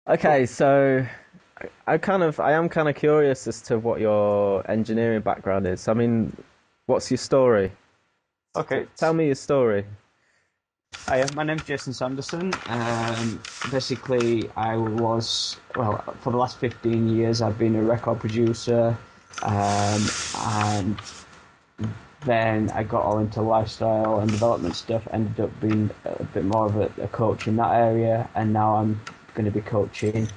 Okay, so I am kind of curious as to what your engineering background is. I mean, what's your story? Okay, Tell me your story. hi, my name's Jason Sanderson. Basically, for the last 15 years, I've been a record producer, and then I got all into lifestyle and development stuff, ended up being a bit more of a coach in that area, and now I'm going to be coaching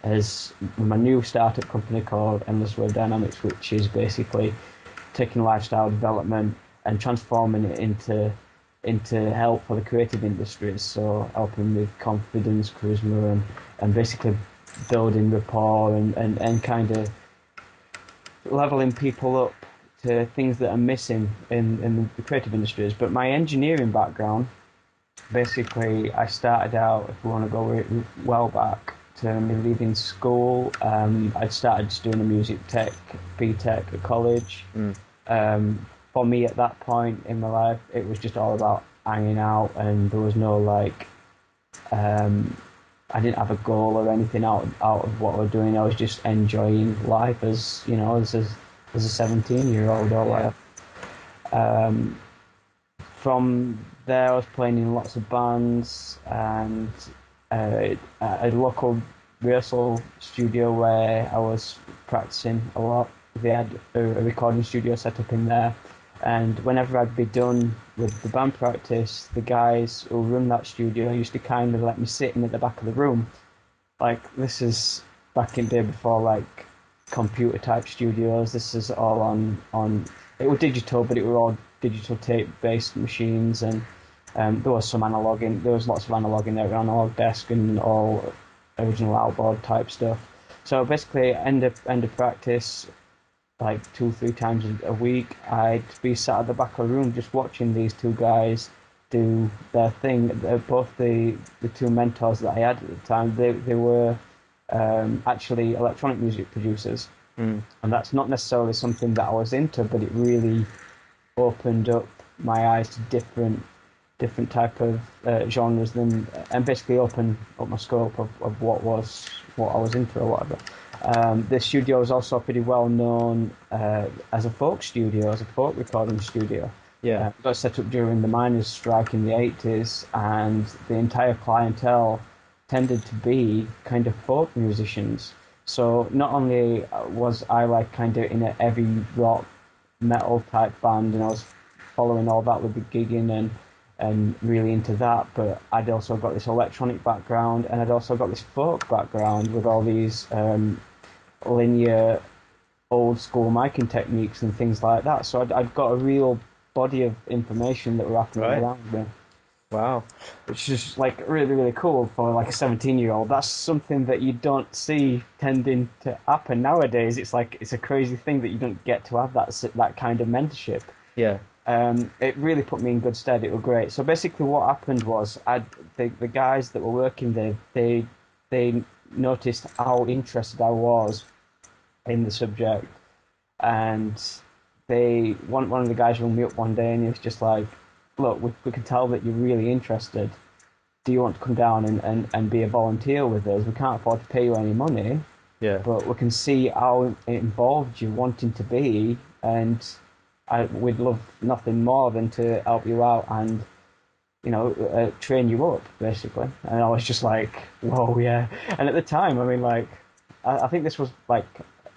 as my new startup company called Endless Wave Dynamics, which is basically taking lifestyle development and transforming it into help for the creative industries. So helping with confidence, charisma, and basically building rapport and kind of leveling people up to things that are missing in the creative industries. But my engineering background, basically, I started out, if we want to go well back, to me leaving school. I'd started just doing a music tech, B-Tech at college. Mm. For me at that point in my life, it was just all about hanging out, and there was no I didn't have a goal or anything out of what we're doing. I was just enjoying life as as a 17-year-old or Yeah. whatever. From there, I was playing in lots of bands and a local rehearsal studio where I was practicing a lot. They had a recording studio set up in there, and whenever I'd be done with the band practice, the guys who run that studio used to kind of let me sit in at the back of the room. Like, this is back in the day before like computer type studios. This is all on it was digital, but it were all digital tape based machines, and there was some analog in there was lots of analog in there, analog desk and all original outboard type stuff. So basically, end of practice, like 2 3 times a week, I'd be sat at the back of the room just watching these two guys do their thing. Both the two mentors that I had at the time, they were actually electronic music producers, Mm. and that's not necessarily something that I was into, but it really opened up my eyes to different type of genres than and basically opened up my scope of what I was into or whatever. The studio is also pretty well known as a folk studio, as a folk recording studio. Yeah. It got set up during the miners' strike in the 80s, and the entire clientele tended to be kind of folk musicians. So not only was I like kind of in a heavy rock metal type band, and I was following all that with the gigging and really into that. But I'd also got this electronic background, and I'd also got this folk background with all these linear old school miking techniques and things like that. So I'd got a real body of information that were happening Right. around me, Wow. which is like really cool for like a 17-year-old. That's something that you don't see tending to happen nowadays. It's like it's a crazy thing that you don't get to have that kind of mentorship. Yeah. It really put me in good stead. It was great. So basically, what happened was, the guys that were working there, they noticed how interested I was in the subject, and one of the guys rang me up one day, and he was just like, "Look, we can tell that you're really interested. Do you want to come down and be a volunteer with us? We can't afford to pay you any money, Yeah. but we can see how involved you're wanting to be, and we'd love nothing more than to help you out and train you up, basically." And I was just like, whoa, yeah. And at the time, I mean, like, I think this was like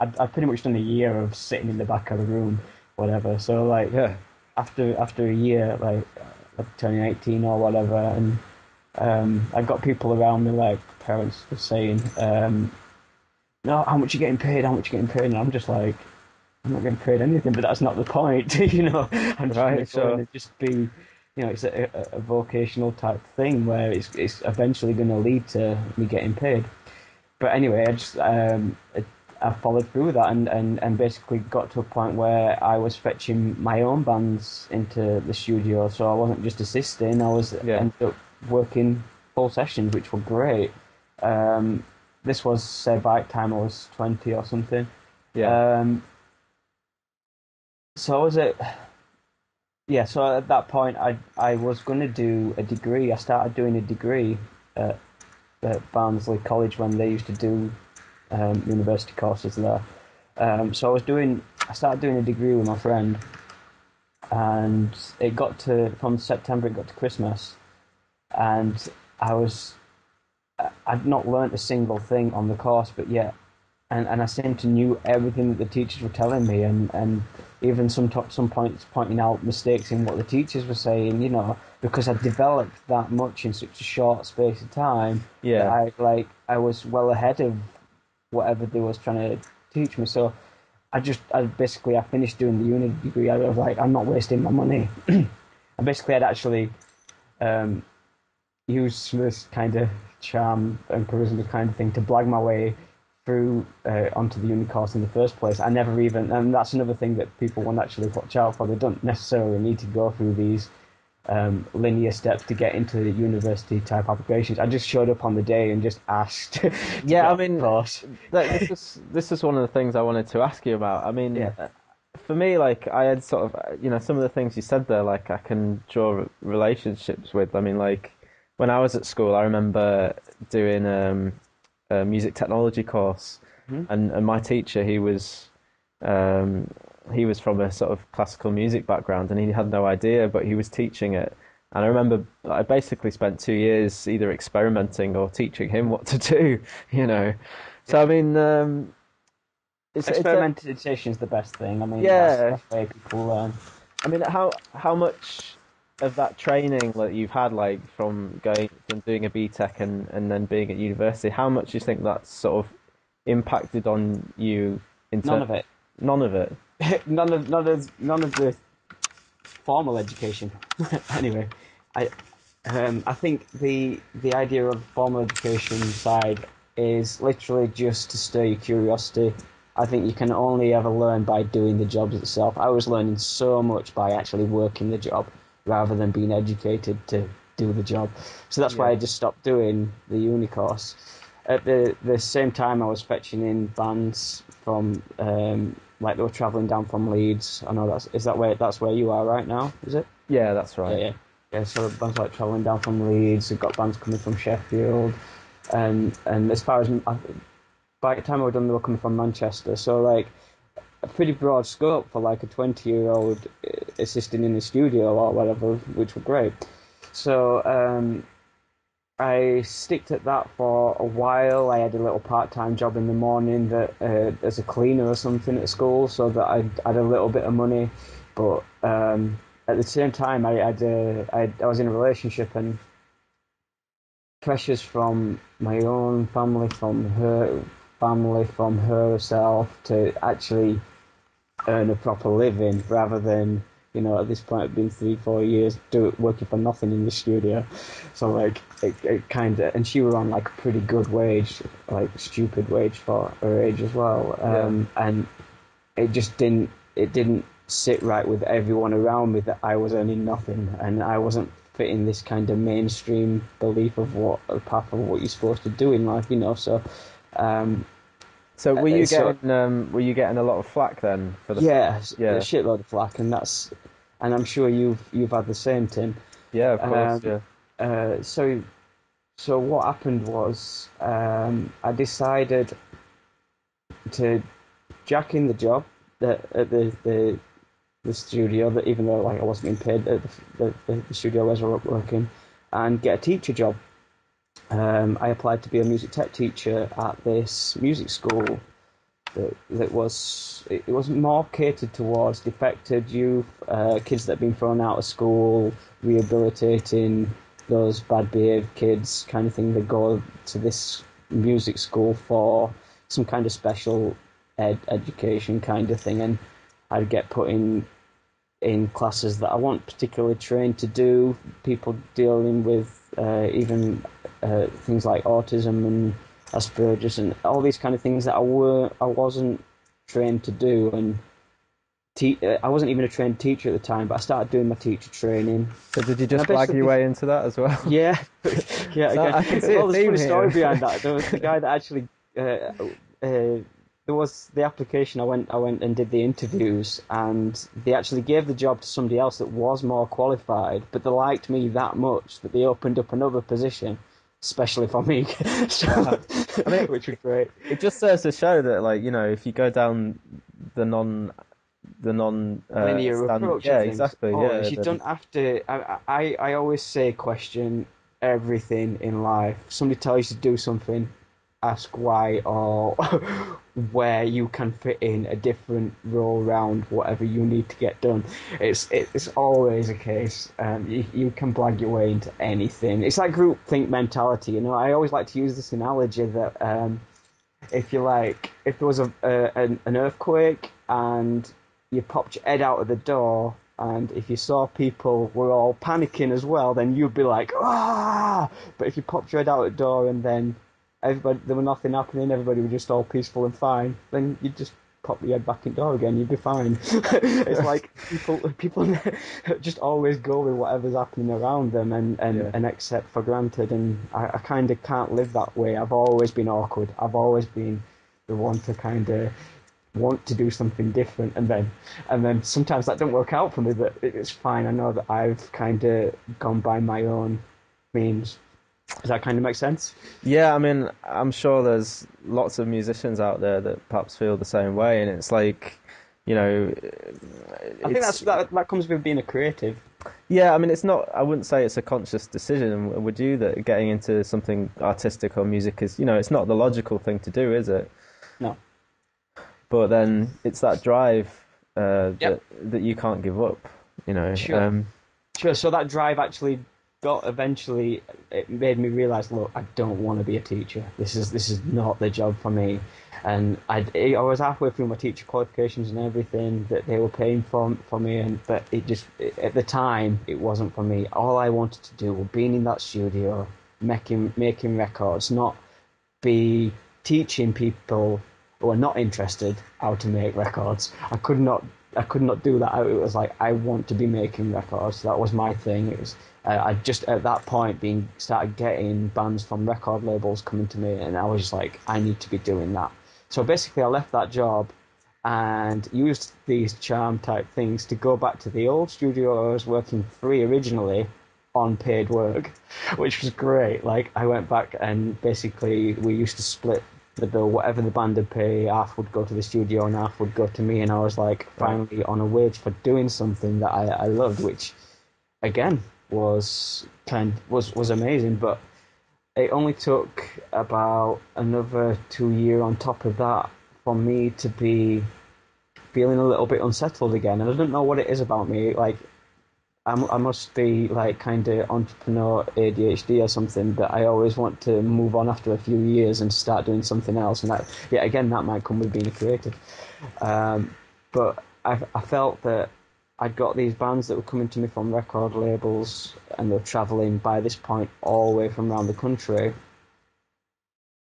I'd pretty much done a year of sitting in the back of the room, whatever. So like Yeah. after a year, like turning 18 or whatever, and I got people around me, like parents were saying, "No, how much you getting paid? How much you getting paid?" And I'm just like, I'm not getting paid anything, but that's not the point. I'm just going Right. to go in Sure. and just be, it's a vocational type thing where it's eventually going to lead to me getting paid. But anyway, I followed through with that, and basically got to a point where I was fetching my own bands into the studio, so I wasn't just assisting. I was Yeah. ended up working full sessions, which were great. Um, this was, say, by the time I was 20 or something. Yeah. Um, so I was at Yeah, so at that point, I was going to do a degree. I started doing a degree at Barnsley College when they used to do university courses there. So I started doing a degree with my friend, and from September it got to Christmas, and I'd not learnt a single thing on the course, but yet, and I seemed to knew everything that the teachers were telling me, and even some points pointing out mistakes in what the teachers were saying, because I developed that much in such a short space of time. Yeah. That I was well ahead of whatever they was trying to teach me. So I finished doing the uni degree. I was like, I'm not wasting my money. And basically, I'd actually used this kind of charm and charisma kind of thing to blag my way through onto the uni course in the first place. I never even, and that's another thing that people want to actually watch out for. They don't necessarily need to go through these linear steps to get into the university type applications. I just showed up on the day and just asked. Yeah, I mean, this is one of the things I wanted to ask you about. I mean, Yeah. For me, like I had sort of, some of the things you said there, like I can draw relationships with. I mean, like when I was at school, I remember doing a music technology course, and my teacher, he was from a sort of classical music background, and he had no idea, but he was teaching it. And I remember I basically spent 2 years either experimenting or teaching him what to do, So I mean, Experimentation is the best thing. I mean, yeah. that's the way people learn. I mean, how much of that training that you've had, like from doing a BTEC and then being at university, how much do you think that's sort of impacted on you? None of it. None of it. none of the formal education. Anyway, I think the idea of formal education side is literally just to stir your curiosity. I think you can only ever learn by doing the jobs itself. I was learning so much by actually working the job rather than being educated to do the job. So that's why I just stopped doing the uni course. At the same time, I was fetching in bands from like they were travelling down from Leeds. I know that's where you are right now, is it? Yeah, that's right. Yeah. So bands like travelling down from Leeds. We've got bands coming from Sheffield, and as far as by the time I was done, they were coming from Manchester. So like a pretty broad scope for like a 20-year-old assisting in the studio or whatever, which were great. So I sticked at that for a while. I had a little part-time job in the morning that as a cleaner or something at school, so that I had a little bit of money. But at the same time, I was in a relationship, and pressures from my own family, from her family, from herself to actually earn a proper living rather than, at this point, it's been 3-4 years working for nothing in the studio. So like it kind of, and she were on like a pretty good wage, like stupid wage for her age as well. And it just didn't sit right with everyone around me that I was earning nothing and I wasn't fitting this kind of mainstream belief of what you're supposed to do in life, So were you getting a lot of flack then for the a shitload of flack, and I'm sure you've had the same, Tim. Yeah, of course. Yeah. So what happened was I decided to jack in the job at the studio, that even though like I wasn't being paid at the studio where I was working, and get a teacher job. I applied to be a music tech teacher at this music school that was more catered towards defected youth, kids that have been thrown out of school, rehabilitating those bad behaved kids, kind of thing. They go to this music school for some kind of special education kind of thing, and I'd get put in classes that I wasn't particularly trained to do. People dealing with even things like autism and Asperger's and all these kind of things that I wasn't trained to do, and I wasn't even a trained teacher at the time, but I started doing my teacher training. So did you just flag your way into that as well? Yeah. I can see there's a funny story here. behind that. There was the guy that actually there was the application. I went and did the interviews, and they actually gave the job to somebody else that was more qualified, but they liked me that much that they opened up another position especially for me. So, I mean, which was great. it just serves to show that, like, you know, if you go down the non Linear stand, approach of yeah, things. exactly, yeah, Always, you then don't have to. I always say question everything in life. Somebody tells you to do something, ask why or where you can fit in a different role around whatever you need to get done. It's always a case. You can blag your way into anything. It's like groupthink mentality. You know, I always like to use this analogy that if there was an earthquake and you popped your head out of the door, and if you saw people were all panicking as well, then you'd be like, ah! But if you popped your head out the door and then everybody, there was nothing happening, everybody was just all peaceful and fine, then you'd just pop your head back in the door again, you'd be fine. It's like people just always go with whatever's happening around them yeah, and accept for granted. And I kind of can't live that way. I've always been awkward. I've always been the one to kind of want to do something different, and then sometimes that don't work out for me, but it's fine. I know that I've kind of gone by my own means. Does that kind of make sense? yeah. I mean, I'm sure there's lots of musicians out there that perhaps feel the same way, and it's like, you know, I think it's that comes with being a creative. yeah. I mean, it's not. I wouldn't say it's a conscious decision. Would you, that getting into something artistic or music is, you know, it's not the logical thing to do, is it? No. But then it's that drive Yep. that you can't give up, you know. Sure. Sure. So that drive actually got eventually. It made me realize, look, I don't want to be a teacher. This is not the job for me. And I was halfway through my teacher qualifications and everything that they were paying for me, and but at the time it wasn't for me. All I wanted to do was being in that studio, making records, not be teaching people who are not interested how to make records. I could not do that. It was like I want to be making records. That was my thing. It was I just at that point being started getting bands from record labels coming to me, and I was just like, I need to be doing that. So basically, I left that job and used these charm type things to go back to the old studio I was working free originally on paid work, which was great. Like I went back and basically we used to split the bill. Whatever the band would pay, half would go to the studio and half would go to me. And I was like Right. finally on a wage for doing something that I loved, which again was amazing. But it only took about another 2 years on top of that for me to be feeling a little bit unsettled again. And I don't know what it is about me. Like I must be like kind of entrepreneur ADHD or something, but I always want to move on after a few years and start doing something else. And that, yeah, again, that might come with being a creative. But I felt that I'd got these bands that were coming to me from record labels and they were traveling by this point all the way from around the country.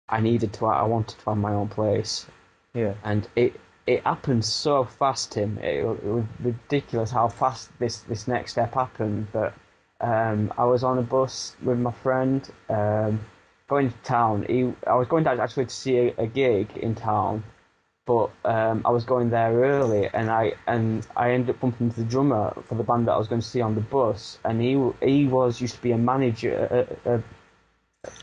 I wanted to have my own place. Yeah. And it happened so fast, Tim. It was ridiculous how fast this next step happened. But I was on a bus with my friend going to town. I was going down actually to see a gig in town, but I was going there early, and I ended up bumping into the drummer for the band that I was going to see on the bus, and he used to be a manager,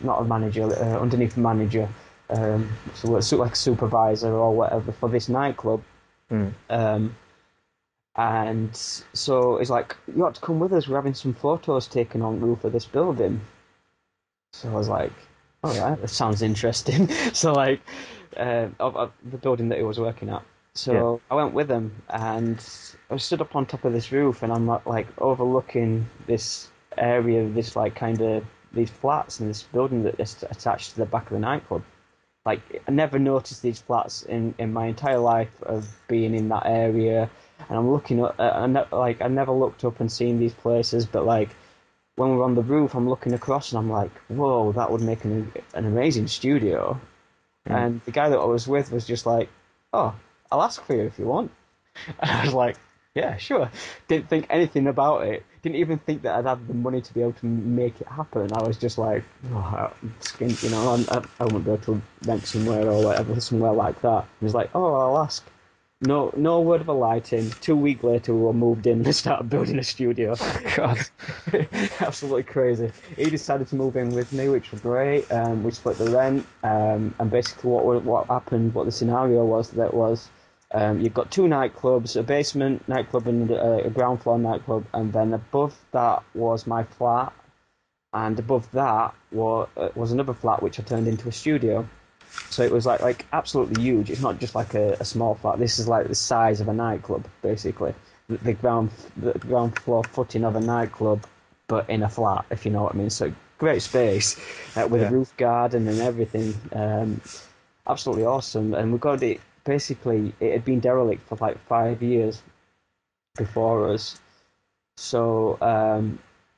not a manager, underneath the manager, so like a supervisor or whatever for this nightclub. Mm. And so it's like, you ought to come with us. We're having some photos taken on the roof of this building. So I was like, all right, that sounds interesting. So like, of the building that he was working at. Yeah. So I went with him, and I stood up on top of this roof, and I'm like overlooking this area, this like kind of these flats and this building that is attached to the back of the nightclub. Like I never noticed these flats in my entire life of being in that area, and I'm looking at like I never looked up and seen these places, but like when we're on the roof, I'm looking across and I'm like, whoa, that would make an amazing studio. Mm. And the guy that I was with was just like, oh, I'll ask for you if you want. And I was like, yeah, sure. Didn't think anything about it. Didn't even think that I'd have the money to be able to make it happen. I was just like, oh, skint, I wouldn't be able to rent somewhere or whatever, somewhere like that. He was like, oh, I'll ask. no word of a lie to him. 2 weeks later, we were moved in and started building a studio. God. Absolutely crazy. He decided to move in with me, which was great. We split the rent, and basically what happened, what the scenario was, you've got two nightclubs, a basement nightclub and a ground floor nightclub, and then above that was my flat, and above that was another flat which I turned into a studio. So it was like absolutely huge. It's not just like a small flat. This is like the size of a nightclub, basically. The ground floor footing of a nightclub, but in a flat, if you know what I mean. So great space with a roof garden and everything. Absolutely awesome. And we got it. Basically, it had been derelict for like 5 years before us. So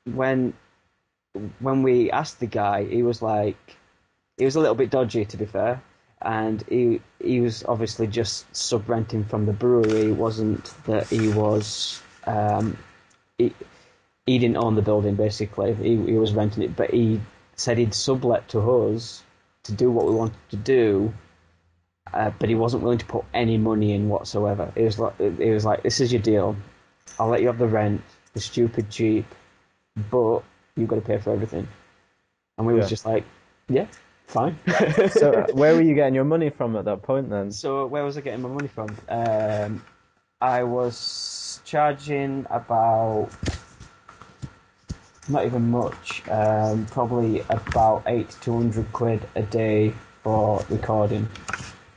when we asked the guy, he was a little bit dodgy, to be fair, and he was obviously just sub-renting from the brewery. It wasn't that he was he didn't own the building, basically. He was renting it, but he said he'd sublet to us to do what we wanted to do, but he wasn't willing to put any money in whatsoever. It was like, this is your deal. I'll let you have the rent, the stupid cheap, but you've got to pay for everything. And we was just like, yeah, fine. So where were you getting your money from at that point then? So where was I getting my money from? I was charging about, not even much, probably about 80 to 100 quid a day for recording.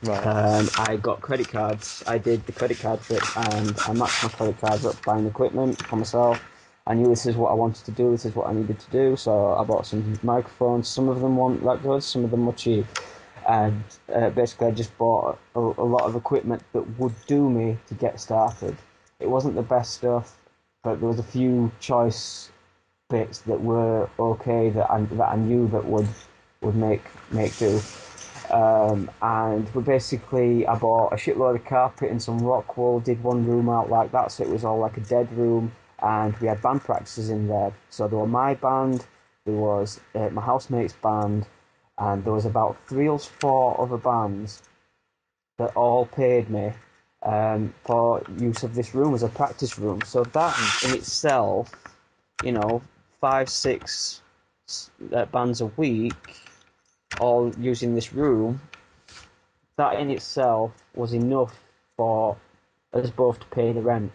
Right. I got credit cards. I did the credit card trick, and I matched my credit cards up buying equipment for myself. I knew this is what I wanted to do, this is what I needed to do, so I bought some microphones. Some of them weren't that good, some of them were cheap. And basically I just bought a lot of equipment that would do me to get started. It wasn't the best stuff, but there was a few choice bits that were okay that I knew that would make do. And we basically, I bought a shitload of carpet and some rock wool, did one room out like that, so it was all like a dead room. And we had band practices in there. So there were my band, there was my housemate's band, and there was about 3 or 4 other bands that all paid me for use of this room as a practice room. So that in itself, 5, 6 bands a week, all using this room, that in itself was enough for us both to pay the rent.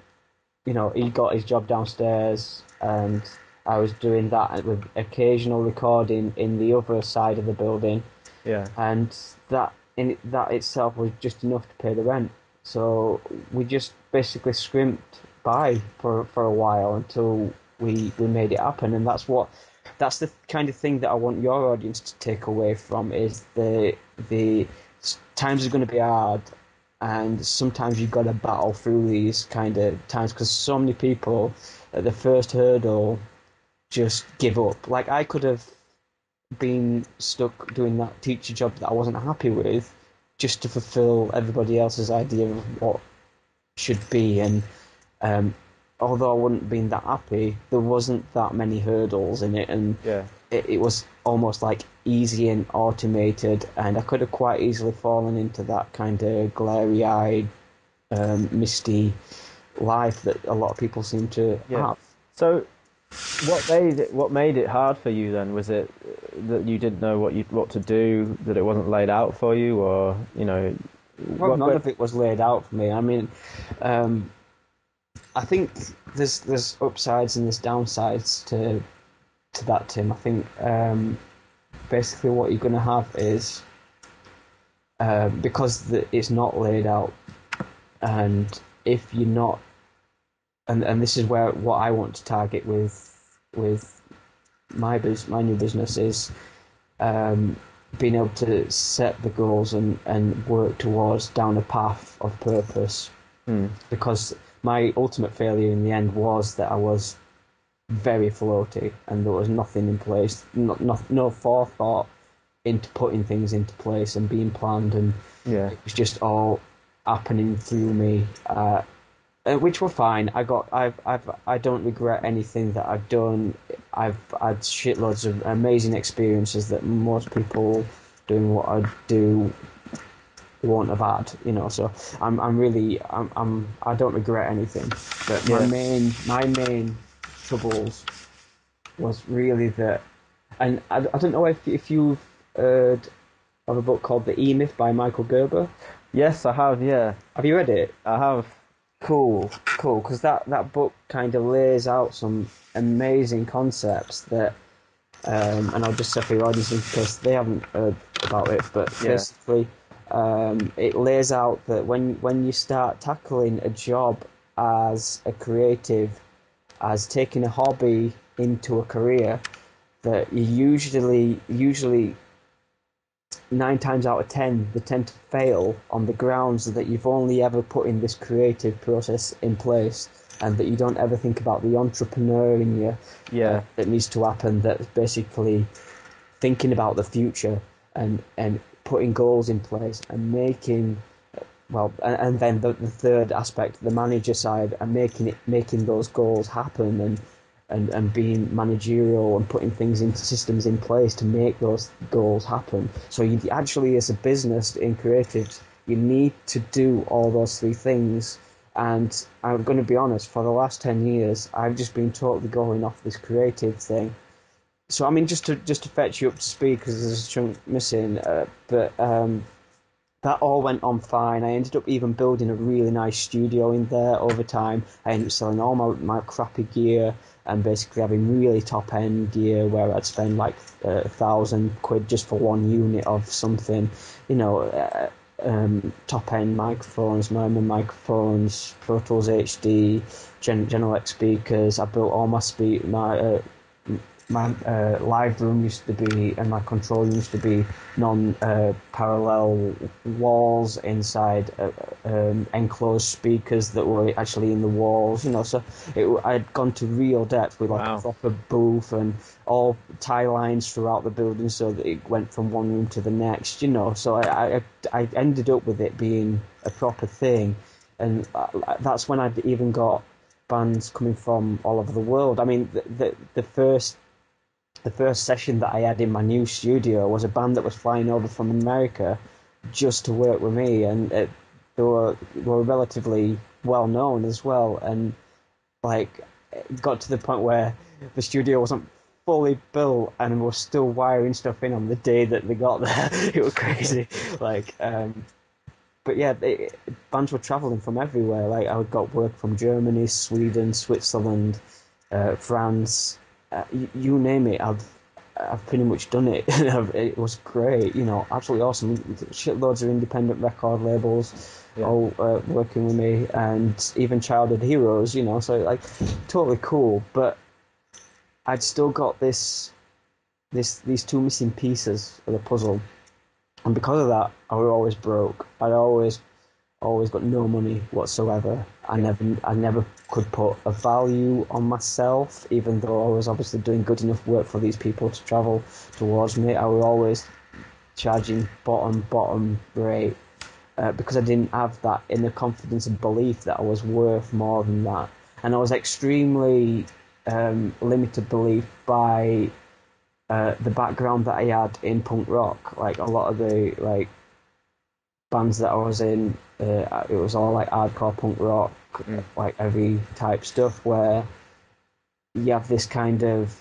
He got his job downstairs, and I was doing that with occasional recording in the other side of the building. Yeah. And that itself was just enough to pay the rent. So we just basically scrimped by for a while until we made it happen. And that's the kind of thing that I want your audience to take away from, is the times are going to be hard. And sometimes you've got to battle through these kind of times, because so many people at the first hurdle just give up. Like, I could have been stuck doing that teacher job that I wasn't happy with just to fulfill everybody else's idea of what should be. And although I wouldn't have been that happy, there wasn't that many hurdles in it. And it was almost like easy and automated, and I could have quite easily fallen into that kind of glary-eyed, misty life that a lot of people seem to have. So what made it hard for you then? Was it that you didn't know what to do, that it wasn't laid out for you, or Well, none of it was laid out for me. I mean, I think there's upsides and there's downsides to that, Tim. I think basically what you're going to have is, because it's not laid out, and if you're not, and this is what I want to target with my new business is being able to set the goals and work towards down a path of purpose. Because my ultimate failure in the end was that I was very floaty, and there was nothing in place, no forethought into putting things into place and being planned, and it was just all happening through me, which were fine. I don't regret anything that I've done. I've had shitloads of amazing experiences that most people doing what I do won't have had, you know. So I'm really I don't regret anything. But Yeah. my main troubles was really that, and I don't know if you've heard of a book called The E Myth by Michael Gerber. Yes, I have. Yeah, Have you read it? I have. Cool, cool. Because that book kind of lays out some amazing concepts that, and I'll just say for your audience in case they haven't heard about it, but Yeah. basically, it lays out that when you start tackling a job as a creative, as taking a hobby into a career, that you usually 9 times out of 10 they tend to fail on the grounds that you've only ever put in this creative process in place, and that you don't ever think about the entrepreneur in you that needs to happen, that's basically thinking about the future and putting goals in place and making, well, and then the third aspect, the manager side, and making those goals happen, and being managerial and putting things into systems in place to make those goals happen. So you actually, as a business in creatives, you need to do all those three things. And I'm going to be honest, for the last 10 years, I've just been totally going off this creative thing. So I mean, just to fetch you up to speed, because there's a chunk missing, but that all went on fine. I ended up even building a really nice studio in there over time. I ended up selling all my crappy gear and basically having really top end gear where I'd spend like £1,000 just for one unit of something, you know. Top end microphones, Merman microphones, Pro Tools HD, Genelec speakers. I built all my live room used to be, and my control room used to be non-parallel walls inside enclosed speakers that were actually in the walls, you know. So I'd gone to real depth with like a proper booth and all tie lines throughout the building so that it went from one room to the next, you know. So I ended up with it being a proper thing, and that's when I'd even got bands coming from all over the world. I mean, the first session that I had in my new studio was a band that was flying over from America just to work with me, and they were relatively well known as well. And like, it got to the point where the studio wasn't fully built, and we were still wiring stuff in on the day that they got there. It was crazy. Like, but yeah, bands were traveling from everywhere. Like, I got work from Germany, Sweden, Switzerland, France. You name it, I've pretty much done it. It was great, you know, absolutely awesome. Shitloads of independent record labels all working with me, and even childhood heroes, you know. So like, totally cool. But I'd still got these two missing pieces of the puzzle, and because of that, I was always broke. I'd always got no money whatsoever. I never could put a value on myself, even though I was obviously doing good enough work for these people to travel towards me. I was always charging bottom rate, because I didn't have that inner confidence and belief that I was worth more than that. And I was extremely limited belief by the background that I had in punk rock. Like, a lot of the bands that I was in, it was all like hardcore punk rock, like heavy type stuff, where you have this kind of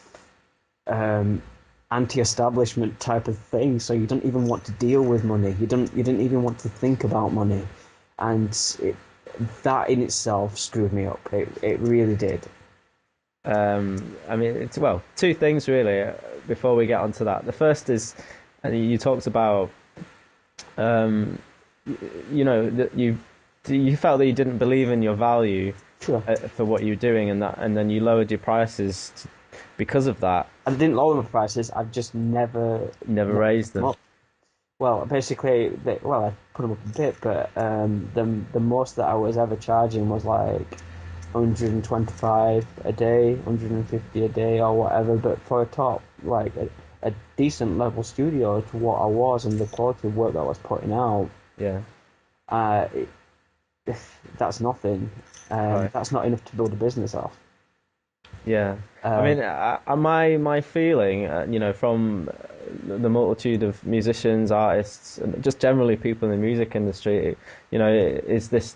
anti-establishment type of thing. So you don't even want to deal with money. You didn't even want to think about money, and that in itself screwed me up. It really did. I mean, it's, well, two things really before we get onto that. The first is, and you talked about, you know, that you felt that you didn't believe in your value for what you were doing, and then you lowered your prices because of that. I didn't lower the prices. I've just never raised them. Well, basically, I put them up a bit, but the most that I was ever charging was like 125 a day, 150 a day, or whatever. But for a top, like a decent level studio to what I was and the quality of work that I was putting out, that's nothing. That's not enough to build a business off. Yeah, I Uh, mean, my feeling, from the multitude of musicians, artists, and just generally people in the music industry, is this.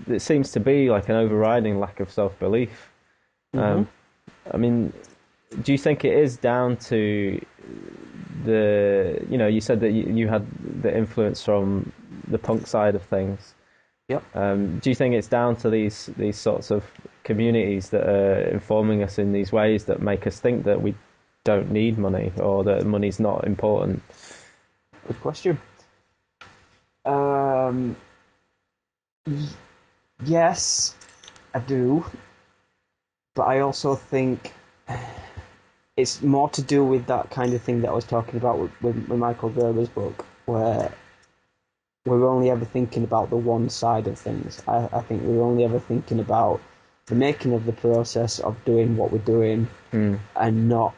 It seems to be like an overriding lack of self-belief. mhm. I mean, do you think it is down to you said that you had the influence from the punk side of things. Yep. Do you think it's down to these sorts of communities that are informing us in these ways that make us think that we don't need money or that money's not important? Good question. Um, y- yes, I do, but I also think it's more to do with that kind of thing that I was talking about with Michael Gerber's book, where we're only ever thinking about the one side of things. I think we're only ever thinking about the making of the process of doing what we're doing, Mm. and not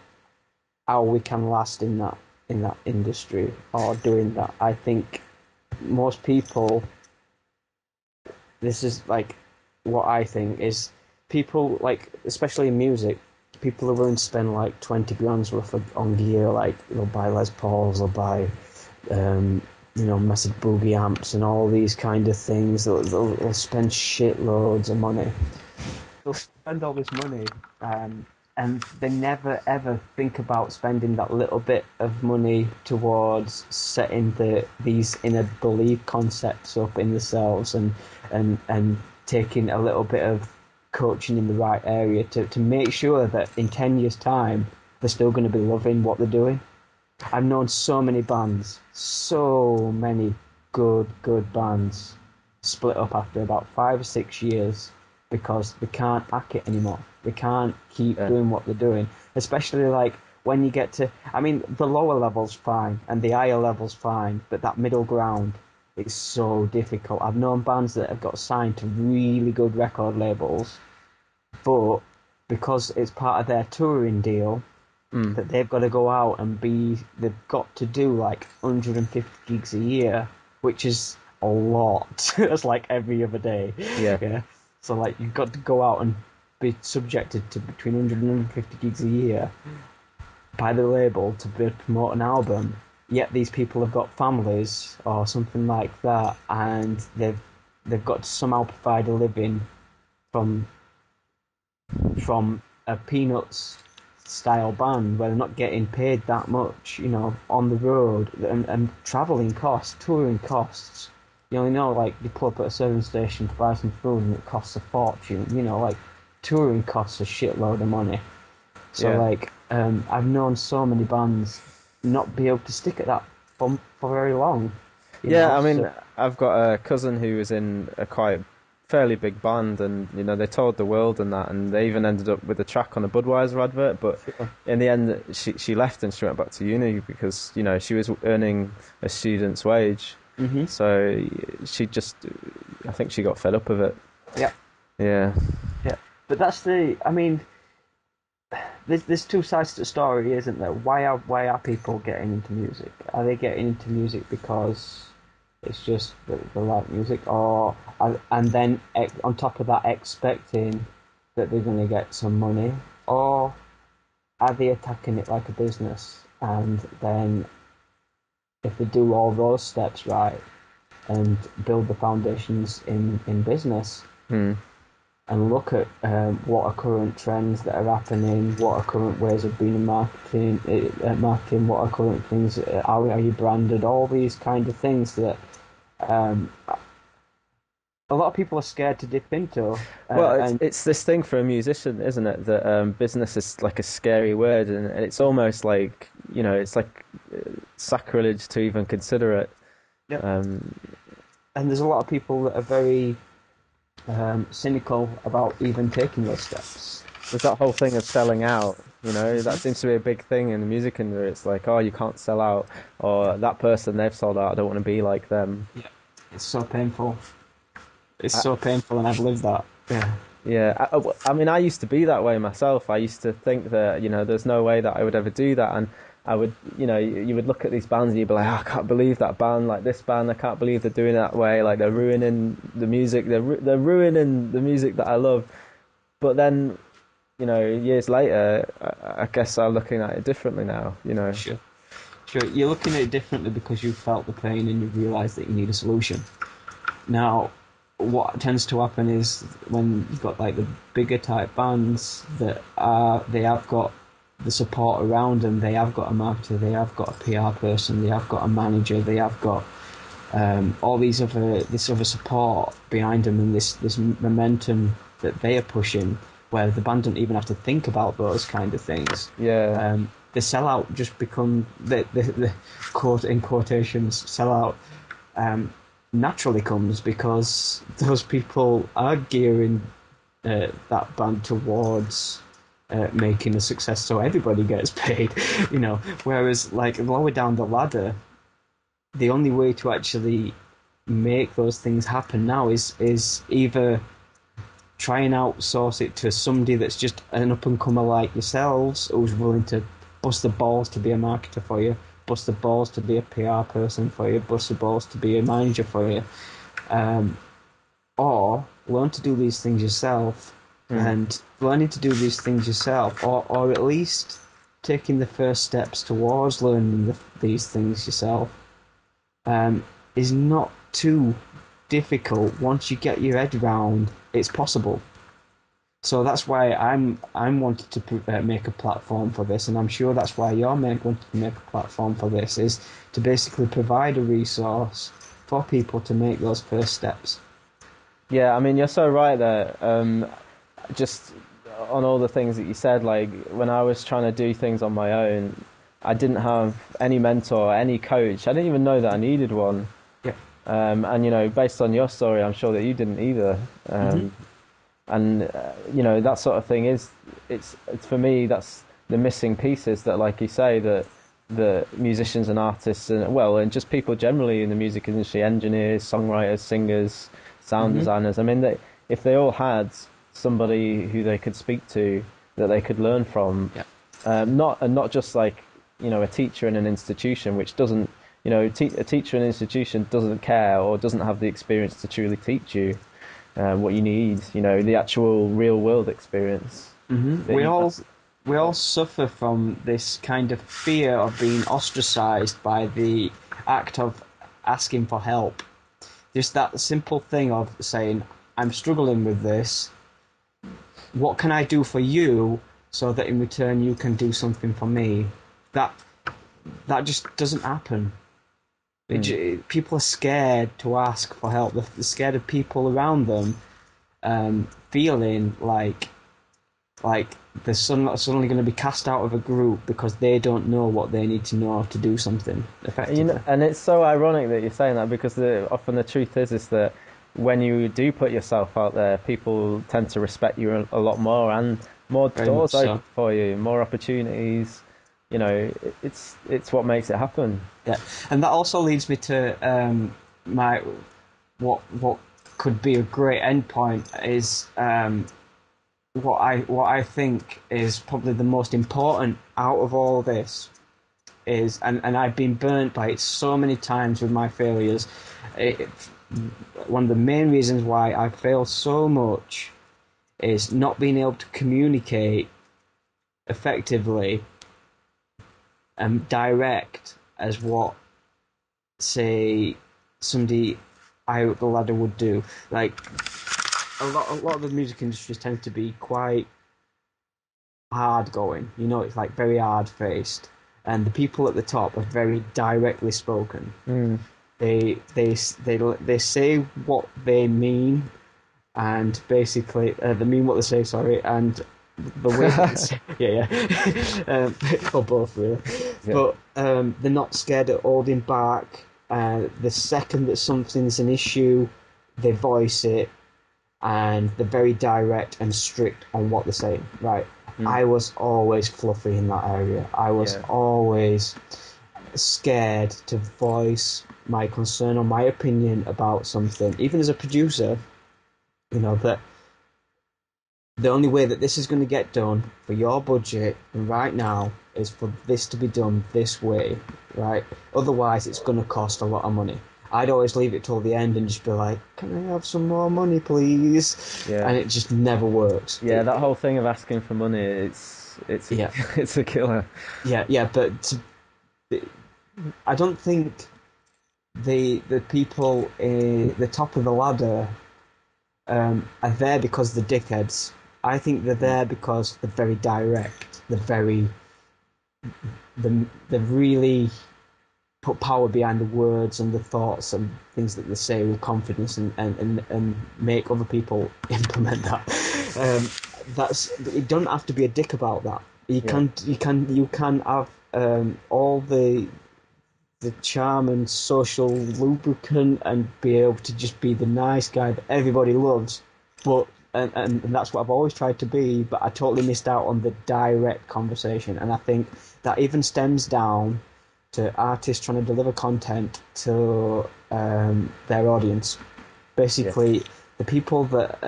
how we can last in that industry or doing that. I think most people, this is like what I think is people like, especially in music, people are willing to spend like 20 grand's worth on gear. Like they'll buy Les Pauls, they'll buy um, massive boogie amps and all these kind of things. They'll spend shitloads of money. They'll spend all this money, and they never ever think about spending that little bit of money towards setting these inner belief concepts up in themselves, and taking a little bit of coaching in the right area to make sure that in 10 years' time they're still going to be loving what they're doing. I've known so many good bands split up after about 5 or 6 years because they can't hack it anymore. They can't keep Yeah. doing what they're doing, especially like when you get to. I mean, the lower level's fine and the higher level's fine, but that middle ground is so difficult. I've known bands that have got signed to really good record labels, but because it's part of their touring deal, Mm. that they've got to go out and they've got to do like 150 gigs a year, which is a lot. It's like every other day. Yeah. Yeah. So like you've got to go out and be subjected to between 100 and 150 gigs a year by the label to promote an album. Yet these people have got families or something like that, and they've got to somehow provide a living from a Peanuts style band where they're not getting paid that much, on the road, and travelling costs, touring costs. Like you pull up at a service station to buy some food and it costs a fortune. Like touring costs a shitload of money. So Yeah. like, I've known so many bands not be able to stick at that for very long. Yeah, I So mean, I've got a cousin who was in a quite fairly big band, and they toured the world and that, and they even ended up with a track on a Budweiser advert. But sure. in the end, she left and she went back to uni because she was earning a student's wage. Mhm. So she just, I think she got fed up with it. Yeah. Yeah, Yeah. But that's I mean, there's two sides to the story, isn't there? Why are people getting into music? Are they getting into music because it's just they like music, or and then on top of that expecting that they're going to get some money, or are they attacking it like a business? And then if they do all those steps right and build the foundations in business, hmm. and look at what are current trends that are happening, what are current ways of being marketing, what are current things, how are you branded, all these kind of things that um, a lot of people are scared to dip into. Well, it's And it's this thing for a musician, isn't it? That business is like a scary word, and it's almost like it's like sacrilege to even consider it. Yep. Um, and there's a lot of people that are very cynical about even taking those steps. there's that whole thing of selling out. That seems to be a big thing in the music industry. It's like, oh, you can't sell out, or that person they've sold out. I don't want to be like them. Yeah, it's so painful. It's I, so painful, and I've lived that. Yeah. yeah, I mean, I used to be that way myself. I used to think that there's no way that I would ever do that, and I would, you would look at these bands and you'd be like, oh, I can't believe that band, like this band, I can't believe they're doing it that way, like they're ruining the music, they're ruining the music that I love. But then years later, I guess I'm looking at it differently now. Sure. Sure, you're looking at it differently because you felt the pain and you realise that you need a solution. Now, what tends to happen is when you've got like the bigger type bands they have got the support around them, they have got a marketer, they have got a PR person, they have got a manager, they have got all this other support behind them, and this momentum that they are pushing, where the band don't even have to think about those kind of things. Yeah. The sellout just become the quote in quotations sellout naturally comes because those people are gearing that band towards making a success, so everybody gets paid. Whereas like lower down the ladder, the only way to actually make those things happen now is either try and outsource it to somebody that's just an up-and-comer like yourselves, who's willing to bust the balls to be a marketer for you, bust the balls to be a PR person for you, bust the balls to be a manager for you, or learn to do these things yourself. And learning to do these things yourself, or at least taking the first steps towards learning these things yourself, is not too difficult once you get your head around it's possible. So that's why I'm wanting to make a platform for this, and I'm sure that's why you're wanting to make a platform for this, is to basically provide a resource for people to make those first steps. Yeah, I mean, you're so right there. Just on all the things that you said, like when I was trying to do things on my own, I didn't have any mentor, any coach. I didn't even know that I needed one. Yeah. And based on your story, I'm sure that you didn't either. And that sort of thing it's for me, that's the missing pieces that, like you say, that the musicians and artists and just people generally in the music industry, engineers, songwriters, singers, sound designers. I mean, if they all had somebody who they could speak to, that they could learn from, not just like a teacher in an institution, which doesn't, a teacher in an institution doesn't care or doesn't have the experience to truly teach you what you need, the actual real world experience. We all suffer from this kind of fear of being ostracized by the act of asking for help. Just that simple thing of saying, I'm struggling with this, what can I do for you so that in return you can do something for me? That just doesn't happen. People are scared to ask for help. They're scared of people around them feeling like they're suddenly going to be cast out of a group because they don't know what they need to know to do something effectively. And it's so ironic that you're saying that, because often the truth is that when you do put yourself out there, people tend to respect you a lot more, and more doors open for you, more opportunities. It's what makes it happen. Yeah, and that also leads me to what could be a great endpoint is what I think is probably the most important out of all this is, and I've been burnt by it so many times with my failures. One of the main reasons why I fail so much is not being able to communicate effectively and direct as what, say, somebody higher up the ladder would do. Like a lot of the music industries tend to be quite hard going. It's like very hard faced, and the people at the top are very directly spoken. They say what they mean, and basically they mean what they say. Sorry, and the way or both really. Yeah. But they're not scared of holding back. The second that something's an issue, they voice it, and they're very direct and strict on what they're saying. Right. I was always fluffy in that area. I was always scared to voice my concern or my opinion about something, even as a producer. That the only way that this is going to get done for your budget right now is for this to be done this way, right? Otherwise, it's going to cost a lot of money. I'd always leave it till the end and just be like, "Can I have some more money, please?" Yeah. And it just never works. Yeah, that whole thing of asking for money, it's a, Yeah, it's a killer. yeah. But I don't think the people the top of the ladder are there because they're dickheads. I think they're there because they're very direct. They really put power behind the words and the thoughts and things that they say with confidence, and make other people implement that. That's You don't have to be a dick about that. Yeah. You can have all the charm and social lubricant and be able to just be the nice guy that everybody loves, but and that's what I've always tried to be, but I totally missed out on the direct conversation. And I think that even stems down to artists trying to deliver content to their audience. Basically, the people that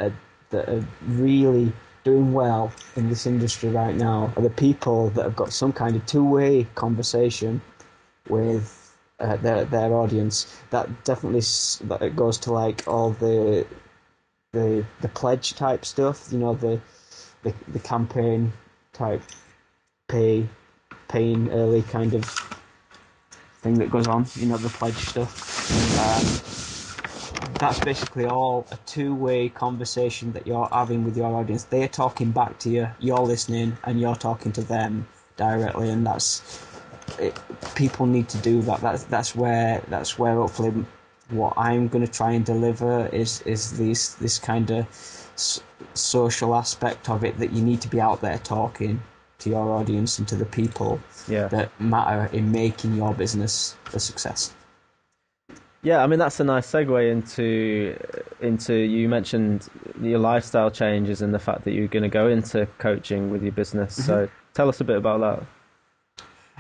are really doing well in this industry right now are the people that have got some kind of two-way conversation with their audience. That definitely that goes to like all the pledge type stuff. You know, the campaign type paying early kind of thing that goes on. You know, the pledge stuff. That's basically all a two-way conversation that you're having with your audience. They're talking back to you, you're listening, and you're talking to them directly, and that's it. People need to do that. That's where hopefully what I'm going to try and deliver is this kind of social aspect of it, that you need to be out there talking to your audience and to the people that matter in making your business a success. Yeah, I mean that's a nice segue into you mentioned your lifestyle changes and the fact that you're going to go into coaching with your business. Mm-hmm. So tell us a bit about that.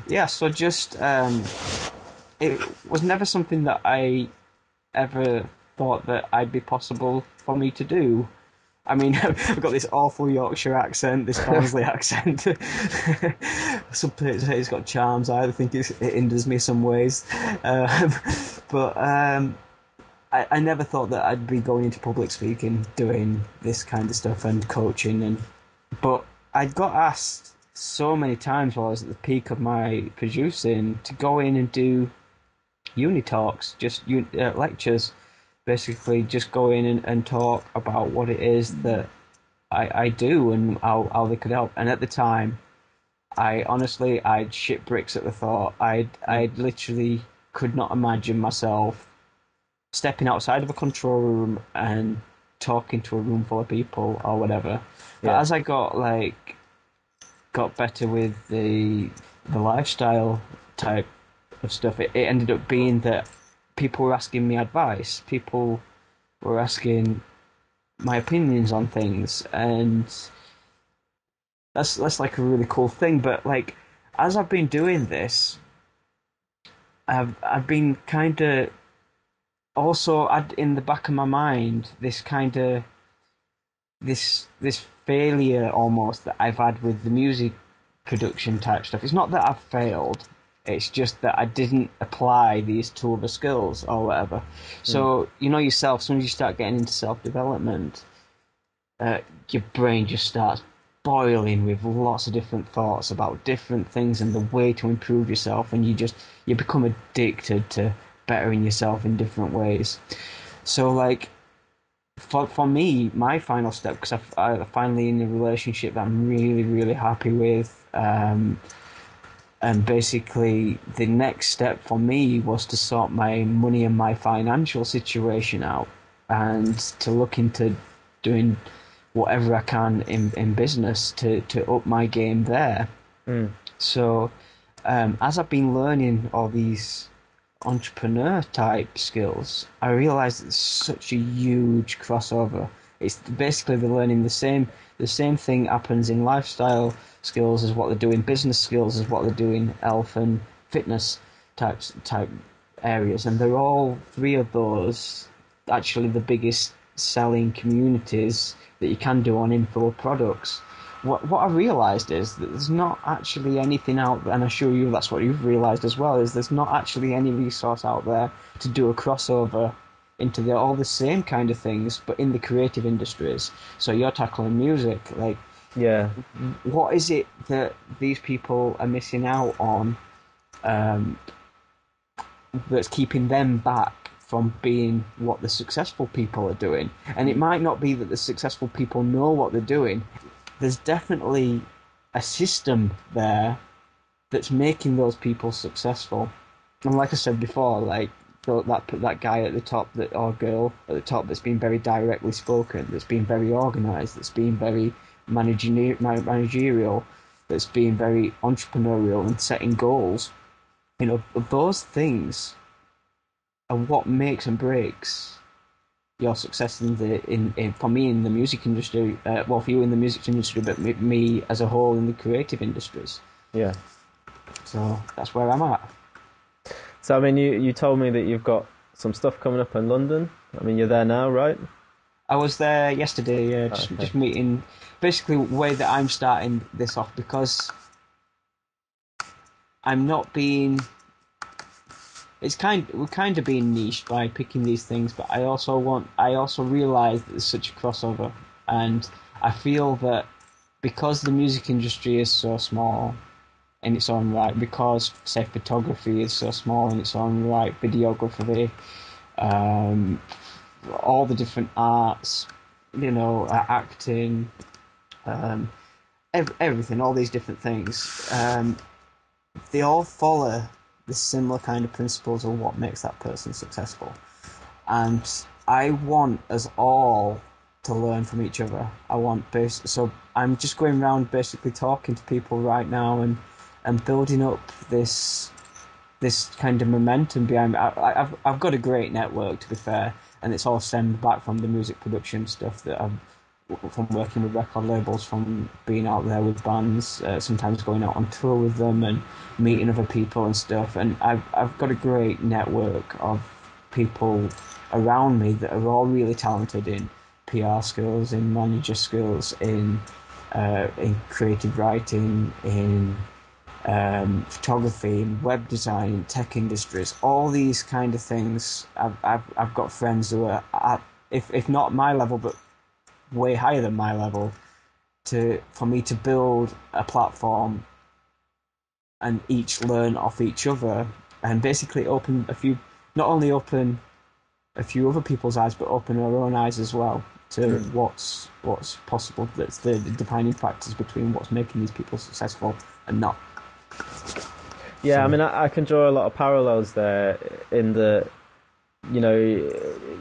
Yeah, so just it was never something that I ever thought that I'd be possible for me to do. I mean, I've got this awful Yorkshire accent, this Barnsley accent. Some people say it's got charms. I think it hinders me some ways. But I never thought that I'd be going into public speaking, doing this kind of stuff and coaching. But I got asked so many times while I was at the peak of my producing to go in and do uni talks, just lectures. Basically, just go in and talk about what it is that I do and how they could help. And at the time, I'd shit bricks at the thought. I literally could not imagine myself stepping outside of a control room and talking to a room full of people or whatever. But as I got better with the lifestyle type of stuff, it ended up being that people were asking me advice. People were asking my opinions on things, and that's like a really cool thing. But like, as I've been doing this, I've been kind of also in the back of my mind this kind of this failure almost that I've had with the music production type stuff. It's not that I've failed. It's just that I didn't apply these two other skills or whatever. So, you know yourself, as soon as you start getting into self-development, your brain just starts boiling with lots of different thoughts about different things and the way to improve yourself, and you become addicted to bettering yourself in different ways. So, like, for me, my final step, because I'm finally in a relationship that I'm really, really happy with, and basically the next step for me was to sort my money and my financial situation out, and to look into doing whatever I can in business to up my game there. So as I've been learning all these entrepreneur type skills, I realized it's such a huge crossover. It's basically they're learning the same thing happens in lifestyle skills as what they do in business skills, as what they do in health and fitness type areas, and they're all three of those actually the biggest selling communities that you can do on info products. what I realised is that there's not actually anything out there, and I'm sure you that's what you've realised as well, is there's not actually any resource out there to do a crossover into all the same kind of things, but in the creative industries. So you're tackling music, like Yeah, what is it that these people are missing out on, um, that's keeping them back from being what the successful people are doing? And it might not be that the successful people know what they're doing. There's definitely a system there that's making those people successful. And like I said before, like that guy at the top, that or girl at the top, that's been very directly spoken, that's been very organised, that's been very managerial, that's been very entrepreneurial and setting goals. You know, those things are what makes and breaks your success in for me in the music industry. Well, for you in the music industry, but me as a whole in the creative industries. yeah. So that's where I'm at. So I mean, you told me that you've got some stuff coming up in London. I mean, you're there now, right? I was there yesterday, just Okay. meeting. Basically, the way that I'm starting this off, because I'm not being. We're kind of being niched by picking these things, but I also realise that there's such a crossover, and I feel that because the music industry is so small in its own right, because say photography is so small in its own right, videography, um, all the different arts, you know, acting, um, everything, all these different things, they all follow the similar kind of principles of what makes that person successful. And I want us all to learn from each other. So I'm just going around basically talking to people right now and building up this kind of momentum behind me. I've got a great network, to be fair, and it's all stemmed back from the music production stuff that I've from working with record labels, from being out there with bands, sometimes going out on tour with them and meeting other people and stuff. And I've got a great network of people around me that are all really talented in PR skills, in manager skills, in creative writing, in photography, in web design, in tech industries, all these kind of things. I've got friends who are at, if not my level, but way higher than my level, for me to build a platform and each learn off each other, and basically not only open a few other people's eyes, but open our own eyes as well to what's possible. That's the defining factors between what's making these people successful and not. Yeah, So, I mean, I can draw a lot of parallels there in the, you know,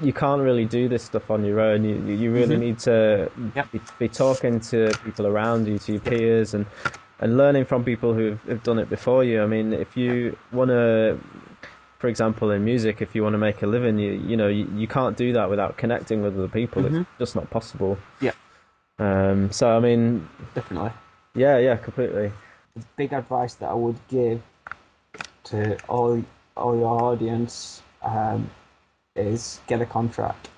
you can't really do this stuff on your own. You really need to Yep. be talking to people around you, to your peers, and learning from people who've done it before you. I mean, if you want to, for example, in music, if you want to make a living, you can't do that without connecting with other people. It's just not possible. Yeah, So I mean, definitely. yeah, completely. The big advice that I would give to all your audience, is get a contract.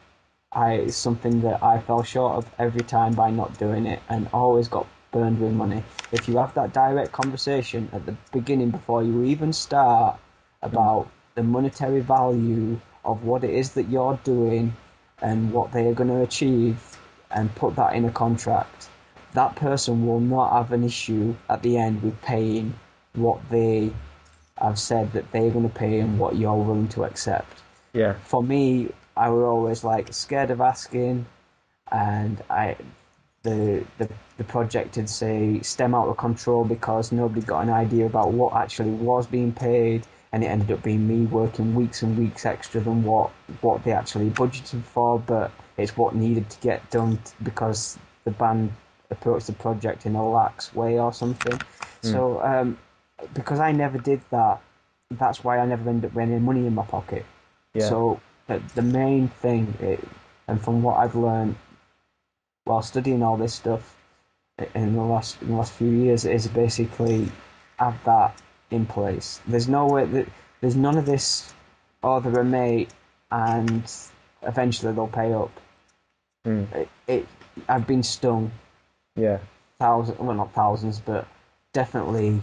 It's something that I fell short of every time by not doing it, and always got burned with money. If you have that direct conversation at the beginning before you even start about the monetary value of what it is that you're doing and what they are going to achieve, and put that in a contract, that person will not have an issue at the end with paying what they have said that they're going to pay and what you're willing to accept. Yeah, For me, I was always like scared of asking, and the project would say stem out of control because nobody got an idea about what actually was being paid, and it ended up being me working weeks and weeks extra than what they actually budgeted for, but it's what needed to get done because the band approached the project in a lax way or something. So because I never did that, that's why I never ended up with any money in my pocket. yeah, So the main thing, and from what I've learned while studying all this stuff in the last few years, is basically have that in place. There's no way that there's none of this. Oh, they're a mate, and eventually they'll pay up. mm, I've been stung. yeah. well, not thousands, but definitely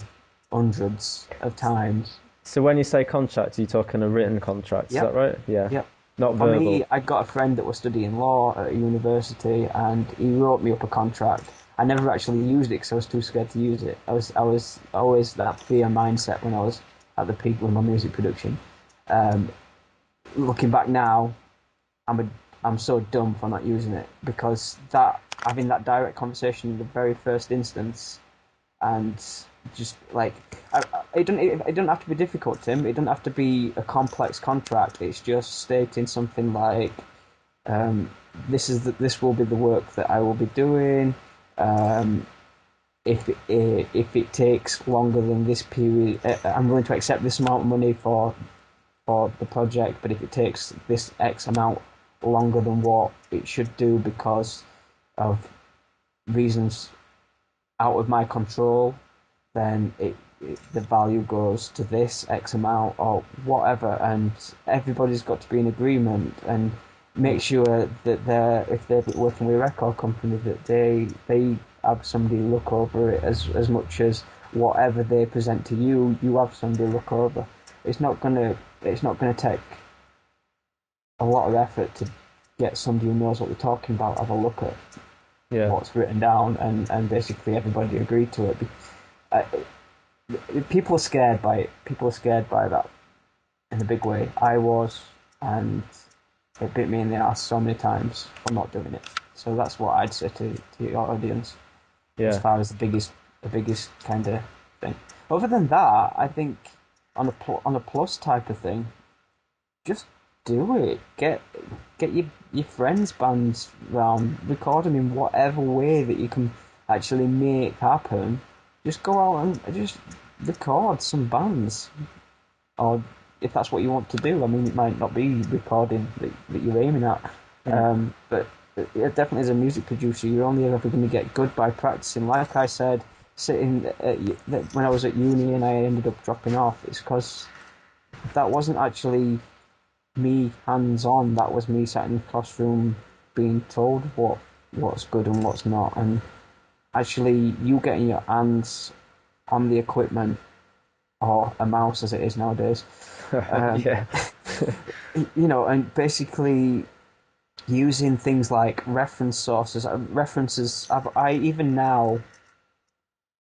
hundreds of times. So when you say contract, are you talking a written contract? Is Yep, that right? Yeah. yep. Not For me, verbal. I got a friend that was studying law at a university, and he wrote me up a contract. I never actually used it because I was too scared to use it. I was always that fear mindset when I was at the peak with my music production. Um, Looking back now, I'm so dumb for not using it because that having that direct conversation in the very first instance and just like it don't have to be difficult, Tim. It doesn't have to be a complex contract. It's just stating something like, um, this will be the work that I will be doing. Um, if it takes longer than this period, I'm willing to accept this amount of money for the project. But if it takes this X amount longer than what it should do because of reasons out of my control, then the value goes to this X amount or whatever, and everybody's got to be in agreement and make sure that if they're working with a record company, that they have somebody look over it as much as whatever they present to you, you have somebody look over. It's not gonna take a lot of effort to get somebody who knows what they're talking about have a look at Yeah. what's written down, and basically everybody agreed to it. Uh, People are scared by it. People are scared by that in a big way. I was, and it bit me in the ass so many times for not doing it. So that's what I'd say to your audience as Yeah. far as the biggest kind of thing. Other than that, I think on a plus type of thing, just do it. Get your friends' bands round, record them in whatever way that you can actually make happen. Just go out and just record some bands, or if that's what you want to do. I mean, it might not be recording that you're aiming at, but yeah, definitely as a music producer, you're only ever going to get good by practicing. Like I said, when I was at uni and I ended up dropping off, it's because that wasn't actually me hands on. That was me sat in the classroom being told what's good and what's not, and actually you getting your hands on the equipment, or a mouse as it is nowadays, Yeah. and basically using things like reference sources, references. I even now,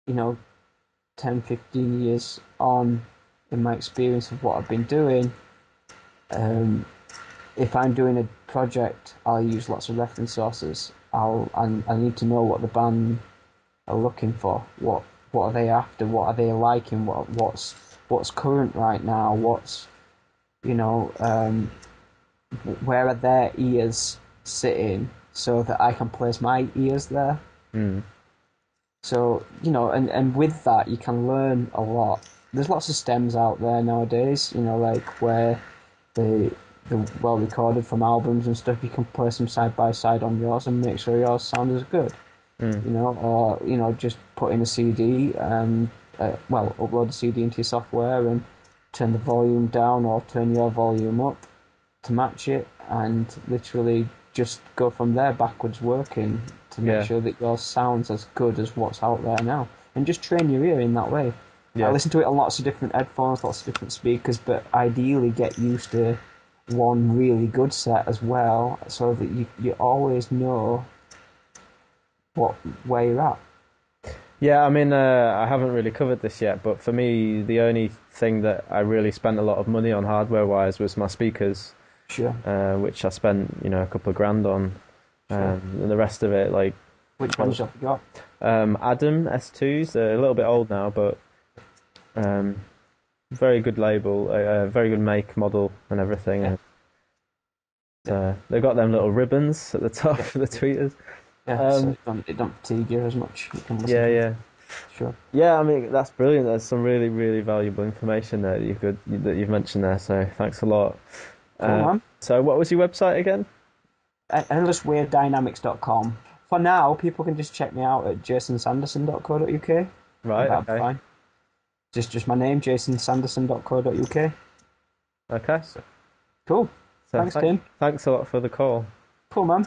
10, 15 years on in my experience of what I've been doing, if I'm doing a project, I'll use lots of reference sources. I need to know what the band are looking for. What are they after? What are they liking? What's current right now? Where are their ears sitting so that I can place my ears there. Mm. So, and with that, you can learn a lot. There's lots of stems out there nowadays, like where they're well recorded from albums and stuff. You can place them side by side on yours and make sure yours sound as good. Or just put in a CD and upload the CD into your software and turn the volume down or turn your volume up to match it, and literally just go from there backwards working to make Yeah. sure that yours sounds as good as what's out there now, and just train your ear in that way. Yeah. I listen to it on lots of different headphones, lots of different speakers, but ideally get used to one really good set as well, so that you always know where you're at. Yeah, I mean, I haven't really covered this yet, but for me, the only thing that I really spent a lot of money on hardware-wise was my speakers, Sure. which I spent, a couple of grand on, Sure. and the rest of it, like, Which ones have you got? Adam S2s, they're a little bit old now, but very good label, very good make, model, and everything. Yeah. They've got them little ribbons at the top for the tweeters. Yeah, so it don't fatigue you as much. You can listen Yeah, to it. yeah. Sure. Yeah, I mean that's brilliant. There's some really, really valuable information there that you've mentioned there. So thanks a lot. Cool, man. So what was your website again? EndlessWeirdDynamics.com. For now, people can just check me out at jasonsanderson.co.uk. Right. That'll be Okay. fine. Just my name, jasonsanderson.co.uk. Okay. Cool. So Thanks, Tim. thanks a lot for the call. Cool, man.